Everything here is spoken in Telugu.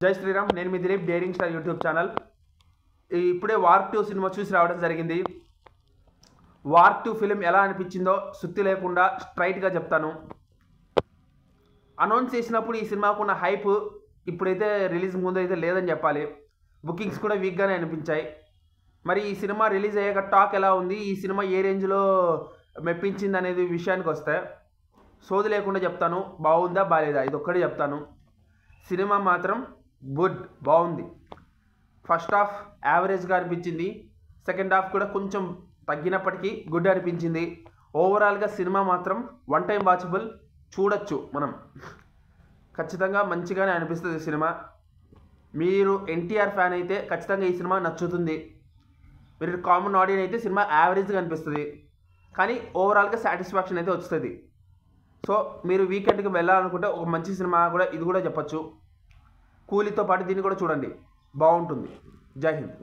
జై శ్రీరామ్. నేను మీ Dileep, daring star YouTube channel. ఇప్పుడే వార్ 2 సినిమా చూసి రావడం జరిగింది. వార్ 2 ఫిలిం ఎలా అనిపించిందో సుత్తి లేకుండా స్ట్రైట్గా చెప్తాను. అనౌన్స్ చేసినప్పుడు ఈ సినిమాకు ఉన్న హైప్ ఇప్పుడైతే రిలీజ్ ముందు అయితే లేదని చెప్పాలి. బుకింగ్స్ కూడా వీక్గానే అనిపించాయి. మరి ఈ సినిమా రిలీజ్ అయ్యాక టాక్ ఎలా ఉంది, ఈ సినిమా ఏ రేంజ్లో మెప్పించింది అనేది విషయానికి వస్తే సోది లేకుండా చెప్తాను. బాగుందా బాగాలేదా ఇది ఒక్కడే చెప్తాను. సినిమా మాత్రం గుడ్, బాగుంది. ఫస్ట్ హాఫ్ యావరేజ్గా అనిపించింది, సెకండ్ హాఫ్ కూడా కొంచెం తగ్గినప్పటికీ గుడ్ అనిపించింది. ఓవరాల్గా సినిమా మాత్రం వన్ టైం వాచబుల్, చూడొచ్చు మనం. ఖచ్చితంగా మంచిగానే అనిపిస్తుంది సినిమా. మీరు ఎన్టీఆర్ ఫ్యాన్ అయితే ఖచ్చితంగా ఈ సినిమా నచ్చుతుంది. మీరు కామన్ ఆడియన్స్ అయితే సినిమా యావరేజ్గా అనిపిస్తుంది, కానీ ఓవరాల్గా సాటిస్ఫాక్షన్ అయితే వస్తుంది. సో మీరు వీకెండ్కి వెళ్ళాలనుకుంటే ఒక మంచి సినిమా కూడా ఇది కూడా చెప్పచ్చు. కూలీతో పాటు దీన్ని కూడా చూడండి, బాగుంటుంది. జై హింద్.